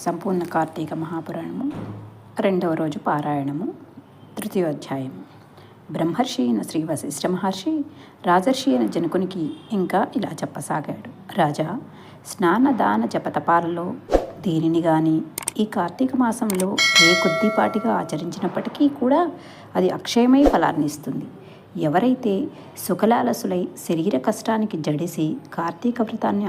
సంపూర్ణ కార్తీక మహాపురాణము 2వ రోజు పారాయణము 3వ అధ్యాయము. బ్రహ్మర్షి అయిన శ్రీ వశిష్ఠ మహర్షి రాజర్షి అయిన జనకునికి ఇంకా ఇలా చెప్పసాగాడు. రాజా, స్నాన దాన జపతపాలలో దేనిని గాని ఈ కార్తీక మాసంలో ఏ కొద్దిపాటిగా ఆచరించినప్పటికీ కూడా అది అక్షయమై ఫలాన్నిస్తుంది. ఎవరైతే సుఖలాలసులై శరీర కష్టానికి జడిసి కార్తీక వ్రతాన్ని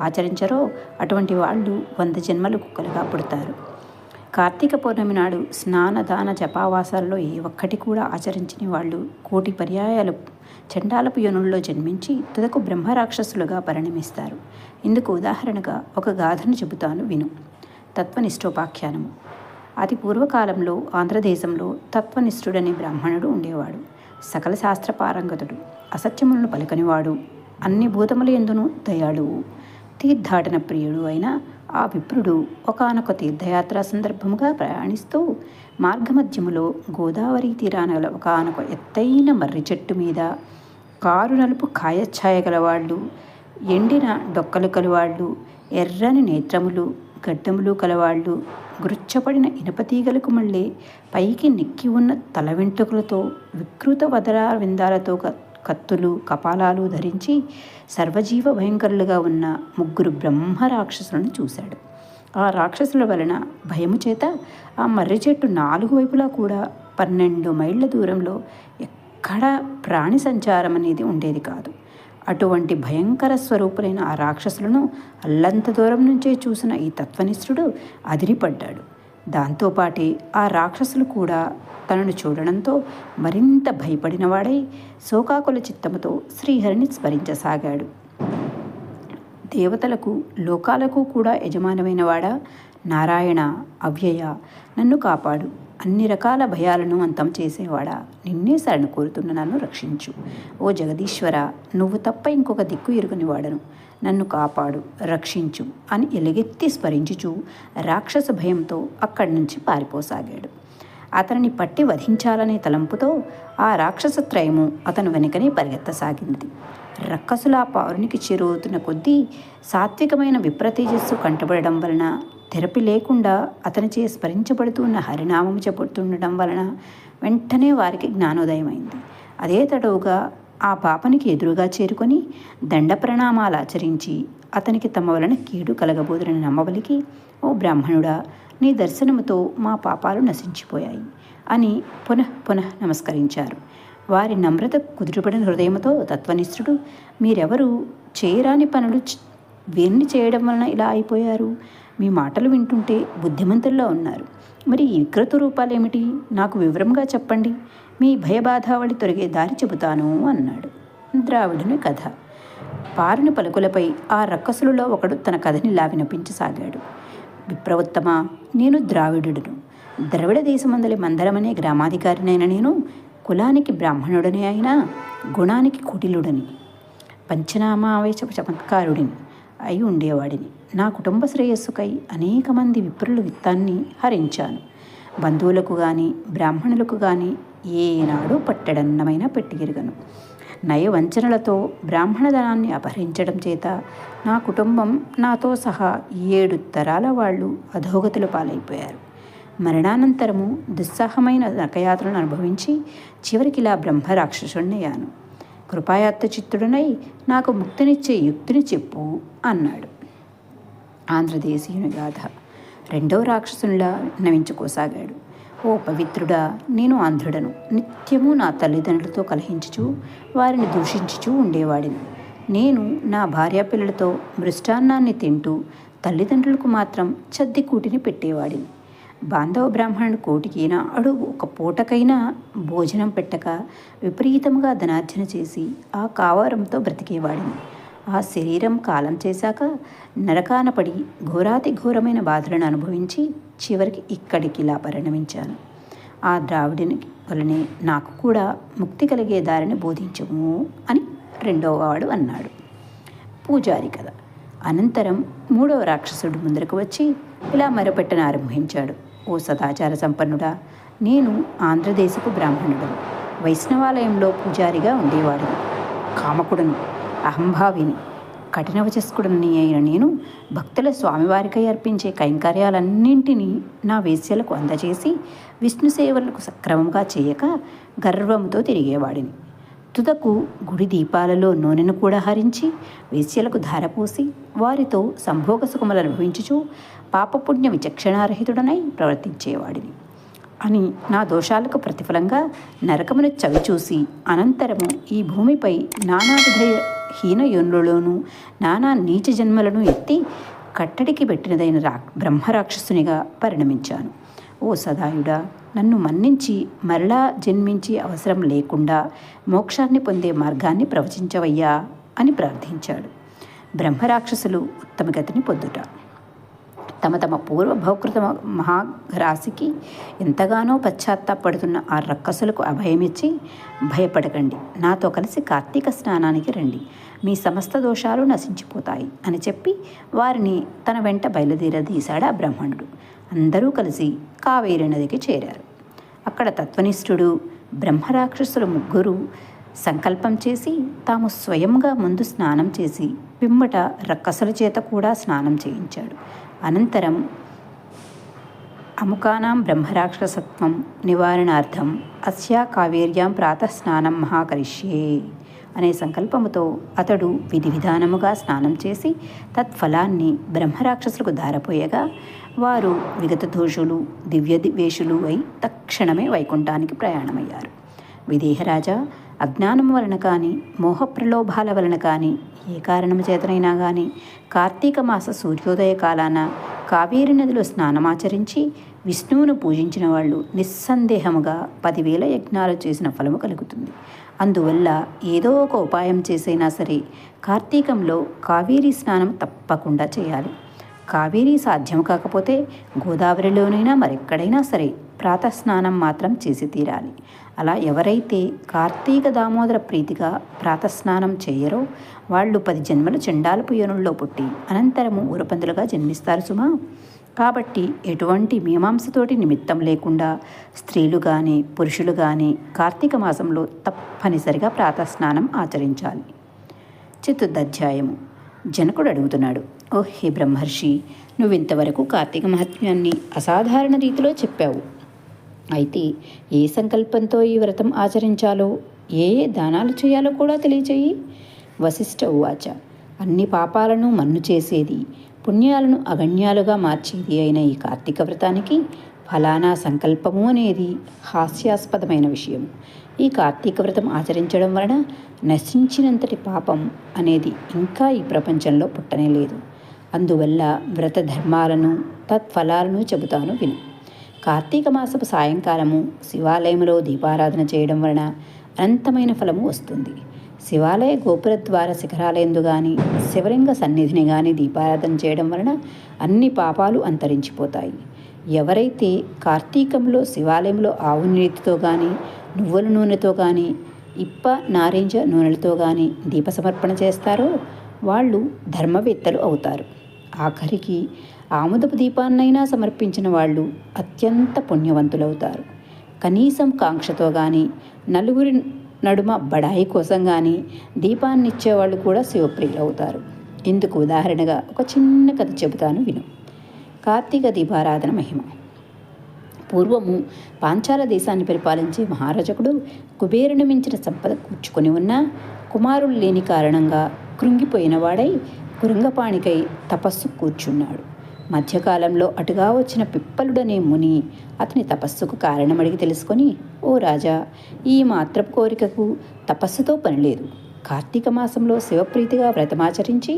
ఆచరించరో అటువంటి వాళ్ళు 100 జన్మలు కుక్కలుగా పుడతారు. కార్తీక పౌర్ణమి నాడు స్నాన దాన జపావాసాల్లో ఏ ఒక్కటి కూడా ఆచరించని వాళ్ళు 1,000,000 పర్యాయాలు చండాలపు యోనుల్లో జన్మించి తుదకు బ్రహ్మరాక్షసులుగా పరిణమిస్తారు. ఇందుకు ఉదాహరణగా ఒక గాథను చెబుతాను విను. తత్వనిష్టోపాఖ్యానము. అతి పూర్వకాలంలో ఆంధ్రదేశంలో తత్వనిష్ఠుడనే బ్రాహ్మణుడు ఉండేవాడు. సకల శాస్త్ర పారంగతుడు, అసత్యములను పలుకనివాడు, అన్ని భూతముల యందును దయాళువు, తీర్థాటన ప్రియుడు అయిన ఆ విప్రుడు ఒకానొక తీర్థయాత్ర సందర్భముగా ప్రయాణిస్తూ మార్గమధ్యములో గోదావరి తీరాన ఒకానొక ఎత్తైన మర్రి చెట్టు మీద కారు నలుపు కాయఛాయ గలవాళ్ళు, ఎండిన డొక్కలు కలవాళ్ళు, ఎర్రని నేత్రములు గడ్డములు కలవాళ్ళు, గృచ్చపడిన ఇనపతీగలకు మళ్ళీ పైకి నెక్కి ఉన్న తల వెంట్రుకలతో వికృత వదరా విందాలతో కత్తులు కపాలాలు ధరించి సర్వజీవ భయంకరులుగా ఉన్న 3 బ్రహ్మ రాక్షసులను చూశాడు. ఆ రాక్షసుల వలన భయము చేత ఆ మర్రి చెట్టు 4 వైపులా కూడా 12 మైళ్ళ దూరంలో ఎక్కడ ప్రాణి సంచారం అనేది ఉండేది కాదు. అటువంటి భయంకర స్వరూపులైన ఆ రాక్షసులను అల్లంత దూరం నుంచే చూసిన ఈ తత్వనిష్ఠుడు అదిరిపడ్డాడు. దాంతోపాటే ఆ రాక్షసులు కూడా తనను చూడడంతో మరింత భయపడినవాడై శోకాకుల చిత్తముతో శ్రీహరిని స్మరించసాగాడు. దేవతలకు లోకాలకు కూడా యజమానమైన వాడా, నారాయణ అవ్యయ, నన్ను కాపాడు, అన్ని రకాల భయాలను అంతం చేసేవాడా, నిన్నే శరణు కోరుతున్న నన్ను రక్షించు. ఓ జగదీశ్వర, నువ్వు తప్ప ఇంకొక దిక్కు ఎరుగని వాడను, నన్ను కాపాడు, రక్షించు అని ఎలుగెత్తి స్మరించుచూ రాక్షస భయంతో అక్కడి నుంచి పారిపోసాగాడు. అతనిని పట్టి వధించాలనే తలంపుతో ఆ రాక్షసత్రయము అతను వెనుకనే పరిగెత్తసాగింది. రక్కసులా పౌరునికి చేరువుతున్న కొద్దీ సాత్వికమైన విప్రతేజస్సు కంటబడడం వలన, తెరపి లేకుండా అతనిచే స్మరించబడుతున్న హరినామము చెబుతుండడం వలన వెంటనే వారికి జ్ఞానోదయమైంది. అదే తడవుగా ఆ పాపనికి ఎదురుగా చేరుకొని దండ ప్రణామాలు ఆచరించి అతనికి తమ వలన కీడు కలగబోదునని నమ్మవలికి, ఓ బ్రాహ్మణుడా, నీ దర్శనముతో మా పాపాలు నశించిపోయాయి అని పునః నమస్కరించారు. వారి నమ్రత కుదురుపడిన హృదయంతో తత్వనిష్ఠుడు, మీరెవరు, చేయరాని పనులు వీరిని చేయడం వలన ఇలా అయిపోయారు? మీ మాటలు వింటుంటే బుద్ధిమంతుల్లో ఉన్నారు. మరి ఈ వికృత రూపాలేమిటి? నాకు వివరంగా చెప్పండి. మీ భయబాధావళి తొలగే దారి చెబుతాను అన్నాడు. ద్రావిడుని కథ. పారుని పలుకులపై ఆ రక్కసులలో ఒకడు తన కథని ఇలా వినిపించసాగాడు. విప్రవత్తమ, నేను ద్రావిడుడును. ద్రవిడ దేశమందలి మందరమనే గ్రామాధికారినైన నేను కులానికి బ్రాహ్మణుడనే అయినా గుణానికి కుటిలుడని, పంచనామావేశ చమత్కారుడిని అయి ఉండేవాడిని. నా కుటుంబ శ్రేయస్సుకై అనేక మంది విప్రుల విత్తాన్ని హరించాను. బంధువులకు కానీ బ్రాహ్మణులకు కానీ ఏనాడు పట్టెడన్నమైనా పెట్టిగిరగను. నయవంచనలతో బ్రాహ్మణధనాన్ని అపహరించడం చేత నా కుటుంబం నాతో సహా 7 తరాల వాళ్ళు అధోగతుల పాలైపోయారు. మరణానంతరము దుస్సాహమైన నరకయాత్రను అనుభవించి చివరికి ఇలా బ్రహ్మరాక్షసుణ్ణయ్యాను. కృపాయాత్త చిత్తుడనై నాకు ముక్తినిచ్చే యుక్తిని చెప్పు అన్నాడు. ఆంధ్రదేశీయుని గాథ. 2వ రాక్షసునిలా నవించుకోసాగాడు. ఓ పవిత్రుడా, నేను ఆంధ్రుడను. నిత్యము నా తల్లిదండ్రులతో కలహించుచూ వారిని దూషించుచూ ఉండేవాడిని. నేను నా భార్యాపిల్లలతో మృష్టాన్నాన్ని తింటూ తల్లిదండ్రులకు మాత్రం చద్దికూటిని పెట్టేవాడిని. బాంధవ బ్రాహ్మణుడు కోటికైనా అడుగు ఒక పూటకైనా భోజనం పెట్టక విపరీతంగా ధనార్జన చేసి ఆ కావారంతో బ్రతికేవాడిని. ఆ శరీరం కాలం చేశాక నరకాన పడి ఘోరాతి ఘోరమైన బాధలను అనుభవించి చివరికి ఇక్కడికి ఇలా పరిణమించాను. ఆ ద్రావిడిని వలనే నాకు కూడా ముక్తి కలిగే దారిని బోధించము అని 2వ వాడు అన్నాడు. పూజారి కథ. అనంతరం 3వ రాక్షసుడు ముందరకు వచ్చి ఇలా మరపెట్టన ఆరంభించాడు. ఓ సదాచార సంపన్నుడా, నేను ఆంధ్రదేశపు బ్రాహ్మణుడను. వైష్ణవాలయంలో పూజారిగా ఉండేవాడిని. కామకుడను, అహంభావిని. కఠినవచస్కుడిని అయిన నేను భక్తుల స్వామివారికై అర్పించే కైంకర్యాలన్నింటినీ నా వేశ్యలకు అందజేసి విష్ణు సేవలకు సక్రమంగా చేయక గర్వంతో తిరిగేవాడిని. తుదకు గుడి దీపాలలో నూనెను కూడా హరించి వేశ్యలకు ధారపోసి వారితో సంభోగ సుఖములు అనుభవించుచు పాపపుణ్య విచక్షణారహితుడనై ప్రవర్తించేవాడిని అని నా దోషాలకు ప్రతిఫలంగా నరకమును చవిచూసి అనంతరము ఈ భూమిపై నానావిధ హీన యోనులలోనూ నానా నీచ జన్మలను ఎత్తి కట్టడికి పెట్టినదైన బ్రహ్మరాక్షసునిగా పరిణమించాను. ఓ సదాయుడా, నన్ను మన్నించి మరలా జన్మించి అవసరం లేకుండా మోక్షాన్ని పొందే మార్గాన్ని ప్రవచించవయ్యా అని ప్రార్థించాడు. బ్రహ్మరాక్షసులు ఉత్తమగతిని పొందుట, తమ తమ పూర్వ భౌకృత మహారాశికి ఎంతగానో పశ్చాత్తాపడుతున్న ఆ రక్కసులకు అభయమిచ్చి, భయపడకండి, నాతో కలిసి కార్తీక స్నానానికి రండి, మీ సమస్త దోషాలు నశించిపోతాయి అని చెప్పి వారిని తన వెంట బయలుదేరదీశాడు ఆ బ్రాహ్మణుడు. అందరూ కలిసి కావేరి నదికి చేరారు. అక్కడ తత్వనిష్ఠుడు బ్రహ్మరాక్షసులు ముగ్గురు సంకల్పం చేసి తాము స్వయంగా ముందు స్నానం చేసి పిమ్మట రక్కసుల చేత కూడా స్నానం చేయించాడు. అనంతరం అముకానాం బ్రహ్మరాక్షసత్వం నివారణార్థం అస్యా కావేర్యాం ప్రాతఃస్నానం మహాకరిష్యే అనే సంకల్పముతో అతడు విధి విధానముగా స్నానం చేసి తత్ఫలాన్ని బ్రహ్మరాక్షసులకు ధారపోయగా వారు విగత దోషులు దివ్య వేషులు అయి తక్షణమే వైకుంఠానికి ప్రయాణమయ్యారు. విదేహరాజా, అజ్ఞానము వలన కానీ మోహప్రలోభాల వలన కానీ ఏ కారణము చేతనైనా కానీ కార్తీక మాస సూర్యోదయ కాలాన కావేరి నదిలో స్నానమాచరించి విష్ణువును పూజించిన వాళ్ళు నిస్సందేహముగా 10,000 యజ్ఞాలు చేసిన ఫలము కలుగుతుంది. అందువల్ల ఏదో ఒక ఉపాయం చేసైనా సరే కార్తీకంలో కావేరీ స్నానం తప్పకుండా చేయాలి. కావేరీ సాధ్యం కాకపోతే గోదావరిలోనైనా మరెక్కడైనా సరే ప్రాతస్నానం మాత్రం చేసి తీరాలి. అలా ఎవరైతే కార్తీక దామోదర ప్రీతిగా ప్రాతస్నానం చేయరో వాళ్ళు 10 జన్మలు చండాలపు యోనుల్లో పుట్టి అనంతరము ఊరపందులుగా జన్మిస్తారు సుమా. కాబట్టి ఎటువంటి మీమాంసతోటి నిమిత్తం లేకుండా స్త్రీలు కానీ పురుషులు కానీ కార్తీక మాసంలో తప్పనిసరిగా ప్రాతస్నానం ఆచరించాలి. చతుర్థాధ్యాయము. జనకుడు అడుగుతున్నాడు, ఓ హే బ్రహ్మర్షి, నువ్వింతవరకు కార్తీక మహాత్మ్యాన్ని అసాధారణ రీతిలో చెప్పావు. అయితే ఏ సంకల్పంతో ఈ వ్రతం ఆచరించాలో, ఏ ఏ దానాలు చేయాలో కూడా తెలియచేయి. వశిష్ఠ ఉవాచ. అన్ని పాపాలను మన్ను చేసేది, పుణ్యాలను అగణ్యాలుగా మార్చేది అయిన ఈ కార్తీక వ్రతానికి ఫలానా సంకల్పము అనేది హాస్యాస్పదమైన విషయం. ఈ కార్తీక వ్రతం ఆచరించడం వలన నశించినంతటి పాపం అనేది ఇంకా ఈ ప్రపంచంలో పుట్టనే లేదు. అందువల్ల వ్రత ధర్మాలను తత్ఫలాలను చెబుతాను విను. కార్తీక మాసపు సాయంకాలము శివాలయంలో దీపారాధన చేయడం వలన అనంతమైన ఫలము వస్తుంది. శివాలయ గోపురద్వార శిఖరాలయందు కానీ శివలింగ సన్నిధిని కానీ దీపారాధన చేయడం వలన అన్ని పాపాలు అంతరించిపోతాయి. ఎవరైతే కార్తీకంలో శివాలయంలో ఆవు నీటితో కానీ నువ్వుల నూనెతో కానీ ఇప్ప నారింజ నూనెలతో కానీ దీప సమర్పణ చేస్తారో వాళ్ళు ధర్మవేత్తలు అవుతారు. ఆఖరికి ఆముదపు దీపాన్నైనా సమర్పించిన వాళ్ళు అత్యంత పుణ్యవంతులవుతారు. కనీసం కాంక్షతో కానీ నలుగురి నడుమ బడాయి కోసం కానీ దీపాన్నిచ్చేవాళ్ళు కూడా శివప్రియులవుతారు. ఇందుకు ఉదాహరణగా ఒక చిన్న కథ చెబుతాను విను. కార్తీక దీపారాధన మహిమ. పూర్వము పాంచాల దేశాన్ని పరిపాలించే మహారాజకుడు కుబేరుని మించిన సంపద కూర్చుకొని ఉన్న కుమారులు లేని కారణంగా కృంగిపోయినవాడై కురంగపాణికై తపస్సు కూర్చున్నాడు. మధ్యకాలంలో అటుగా వచ్చిన పిప్పలుడనే ముని అతని తపస్సుకు కారణమడిగి తెలుసుకొని, ఓ రాజా, ఈ మాత్రపు కోరికకు తపస్సుతో పనిలేదు. కార్తీక మాసంలో శివప్రీతిగా వ్రతమాచరించి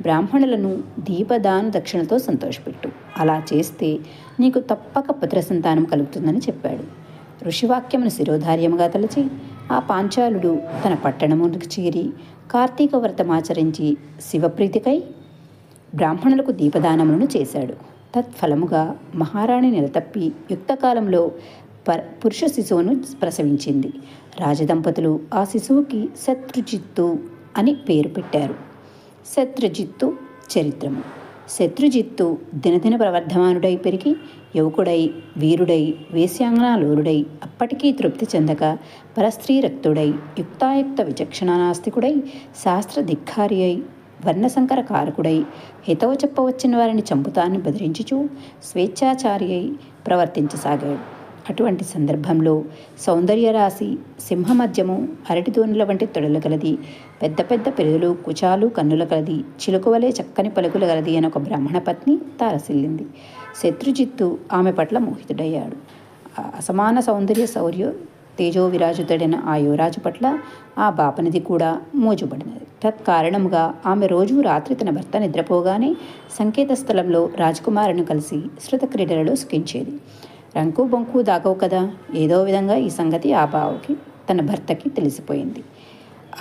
బ్రాహ్మణులను దీపదాన దక్షిణతో సంతోషపెట్టు. అలా చేస్తే నీకు తప్పక పుత్ర సంతానం కలుగుతుందని చెప్పాడు. ఋషివాక్యమును శిరోధార్యముగా తలచి ఆ పాంచాలుడు తన పట్టణమునికి చేరి కార్తీక వ్రతమాచరించి శివప్రీతికై బ్రాహ్మణులకు దీపదానములను చేశాడు. తత్ఫలముగా మహారాణి నిలతప్పి యుక్తకాలంలో పురుష శిశువును ప్రసవించింది. రాజదంపతులు ఆ శిశువుకి శత్రుజిత్తు అని పేరు పెట్టారు. శత్రుజిత్తు చరిత్రము. శత్రుజిత్తు దినదిన ప్రవర్ధమానుడై పెరిగి యువకుడై వీరుడై వేశ్యాంగనాలోరుడై అప్పటికీ తృప్తి చెందక పరస్త్రీ రక్తుడై యుక్తాయుక్త విచక్షణానాస్తికుడై శాస్త్ర ధిక్కారి అయి వర్ణసంకర కారకుడై హితవు చెప్పవచ్చిన వారిని చంపుతానని బెదిరించుచూ స్వేచ్ఛాచారి అయి ప్రవర్తించసాగాడు. అటువంటి సందర్భంలో సౌందర్యరాశి సింహమధ్యము, అరటిదోనుల వంటి తొడలు గలది, పెద్ద పెద్ద పెరుదులు, కుచాలు, కన్నుల కలది, చిలుకవలే చక్కని పలుకులు గలది అని ఒక బ్రాహ్మణ పత్ని తారసిల్లింది. శత్రుజిత్తు ఆమె పట్ల మోహితుడయ్యాడు. అసమాన శౌర్య తేజో విరాజితుడైన ఆ యువరాజు పట్ల ఆ బాపనిది కూడా మోజుబడినది. తత్కారణముగా ఆమె రోజు రాత్రి తన భర్త నిద్రపోగానే సంకేత స్థలంలో రాజకుమారుని కలిసి శృత క్రీడలలో సుఖించేది. రంకు బొంకు దాగవు కదా, ఏదో విధంగా ఈ సంగతి ఆ బావకి తన భర్తకి తెలిసిపోయింది.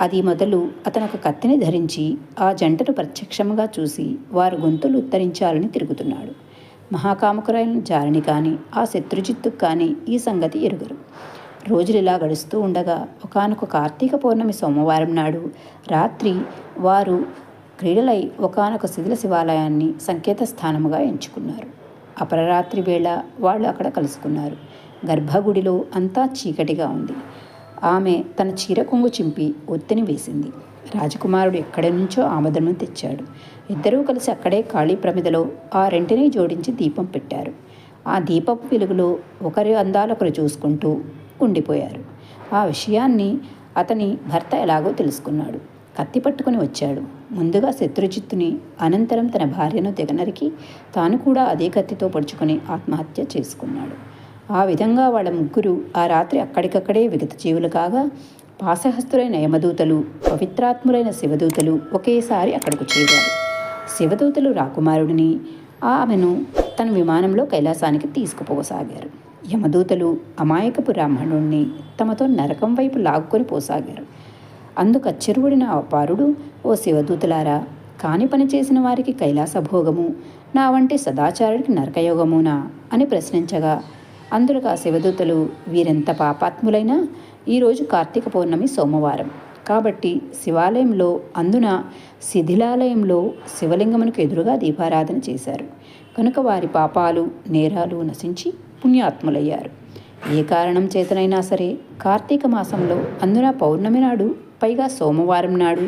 అది మొదలు అతను ఒక కత్తిని ధరించి ఆ జంటను ప్రత్యక్షంగా చూసి వారు గొంతులు ఉత్తరించాలని తిరుగుతున్నాడు. మహాకాముకురైన జారిని కానీ ఆ శత్రుజిత్తుకు కానీ ఈ సంగతి ఎరుగరు. రోజులు ఇలా గడుస్తూ ఉండగా ఒకానొక కార్తీక పౌర్ణమి సోమవారం నాడు రాత్రి వారు క్రీడలై ఒకానొక శిథిల శివాలయాన్ని సంకేత స్థానముగా ఎంచుకున్నారు. అపరరాత్రి వేళ వాళ్ళు అక్కడ కలుసుకున్నారు. గర్భగుడిలో అంతా చీకటిగా ఉంది. ఆమె తన చీర కొంగు చింపి ఒత్తిని వేసింది. రాజకుమారుడు ఎక్కడి నుంచో ఆమదను తెచ్చాడు. ఇద్దరూ కలిసి అక్కడే ఖాళీ ప్రమిదలో ఆ రెంటిని జోడించి దీపం పెట్టారు. ఆ దీపపు వెలుగులో ఒకరి అందాలొకరు చూసుకుంటూ ఉండిపోయారు. ఆ విషయాన్ని అతని భర్త ఎలాగో తెలుసుకున్నాడు. కత్తి పట్టుకుని వచ్చాడు. ముందుగా శత్రుజిత్తుని, అనంతరం తన భార్యను తెగనరికి తాను కూడా అదే కత్తితో పొడుచుకొని ఆత్మహత్య చేసుకున్నాడు. ఆ విధంగా వాళ్ళ ముగ్గురు ఆ రాత్రి అక్కడికక్కడే విగత జీవులు కాగా, పాశహస్తులైన యమదూతలు, పవిత్రాత్ములైన శివదూతలు ఒకేసారి అక్కడకు చేరారు. శివదూతలు రాకుమారుడిని, ఆమెను తన విమానంలో కైలాసానికి తీసుకుపోసాగారు. యమదూతలు అమాయకపు బ్రాహ్మణుణ్ణి తమతో నరకం వైపు లాక్కొని పోసాగారు. అందుకు అచ్చెరువుడిన అపారుడు, ఓ శివదూతలారా, కాని పని చేసిన వారికి కైలాస భోగము, నా వంటి సదాచారుడికి నరకయోగమునా అని ప్రశ్నించగా, అందులో ఆ శివదూతలు, వీరెంత పాపాత్ములైనా ఈరోజు కార్తీక పౌర్ణమి సోమవారం కాబట్టి శివాలయంలో, అందున శిథిలాలయంలో శివలింగమునకు ఎదురుగా దీపారాధన చేశారు. కనుక వారి పాపాలు నేరాలు నశించి పుణ్యాత్ములయ్యారు. ఏ కారణం చేతనైనా సరే కార్తీక మాసంలో, అందున పౌర్ణమి నాడు, పైగా సోమవారం నాడు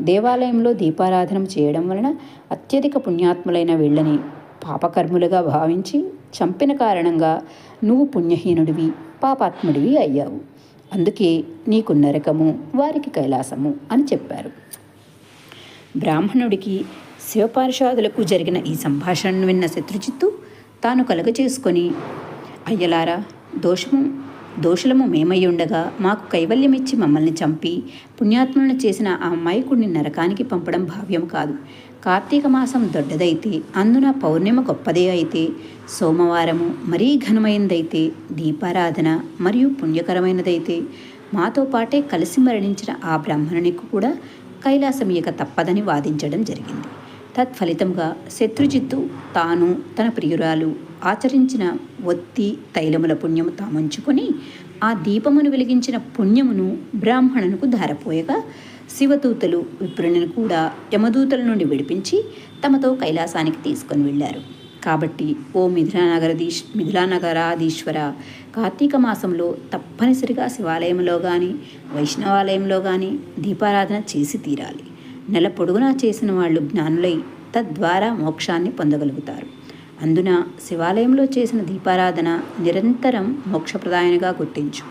దేవాలయంలో దీపారాధన చేయడం వలన అత్యధిక పుణ్యాత్ములైన వీళ్ళని పాపకర్ములుగా భావించి చంపిన కారణంగా నువ్వు పుణ్యహీనుడివి, పాపాత్ముడివి అయ్యావు. అందుకే నీకు నరకము, వారికి కైలాసము అని చెప్పారు. బ్రాహ్మణుడికి శివపార్షాదులకు జరిగిన ఈ సంభాషణను విన్న శత్రుజిత్తు తాను కలుగచేసుకొని, అయ్యలారా, దోషులము మేమై ఉండగా మాకు కైవల్యమిచ్చి మమ్మల్ని చంపి పుణ్యాత్ములను చేసిన ఆ అమాయకుడిని నరకానికి పంపడం భావ్యం కాదు. కార్తీక మాసం దొడ్డదైతే, అందున పౌర్ణిమ గొప్పదే అయితే, సోమవారము మరీ ఘనమైనదైతే, దీపారాధన మరియు పుణ్యకరమైనదైతే మాతో పాటే కలిసి మరణించిన ఆ బ్రాహ్మణునికి కూడా కైలాసం ఇక తప్పదని వాదించడం జరిగింది. తత్ఫలితంగా శత్రుజిత్తు తాను, తన ప్రియురాలు ఆచరించిన ఒత్తి తైలముల పుణ్యము తాముంచుకొని ఆ దీపమును వెలిగించిన పుణ్యమును బ్రాహ్మణునికి ధారపోయగా, శివదూతలు విప్రుని కూడా యమదూతల నుండి విడిపించి తమతో కైలాసానికి తీసుకొని వెళ్ళారు. కాబట్టి ఓ మిథిలానగరాధీశ్వర, కార్తీక మాసంలో తప్పనిసరిగా శివాలయంలో కానీ వైష్ణవాలయంలో కానీ దీపారాధన చేసి తీరాలి. నెల పొడుగునా చేసిన వాళ్ళు జ్ఞానులై తద్వారా మోక్షాన్ని పొందగలుగుతారు. అందున శివాలయంలో చేసిన దీపారాధన నిరంతరం మోక్షప్రదాయనిగా గుర్తించు.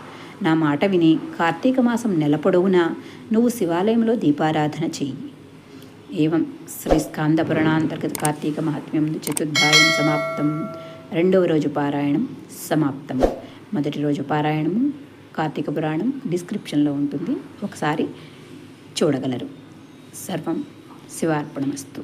నా మాట విని కార్తీక మాసం నెల పొడవునా నువ్వు శివాలయంలో దీపారాధన చెయ్యి. ఏవం శ్రీ స్కాంద పురాణాంతర్గత కార్తీక మహాత్మ్యం చతుర్థాయం సమాప్తం. రెండవ రోజు పారాయణం సమాప్తం. మొదటి రోజు పారాయణము కార్తీక పురాణం డిస్క్రిప్షన్లో ఉంటుంది, ఒకసారి చూడగలరు. సర్వం శివార్పణమస్తు.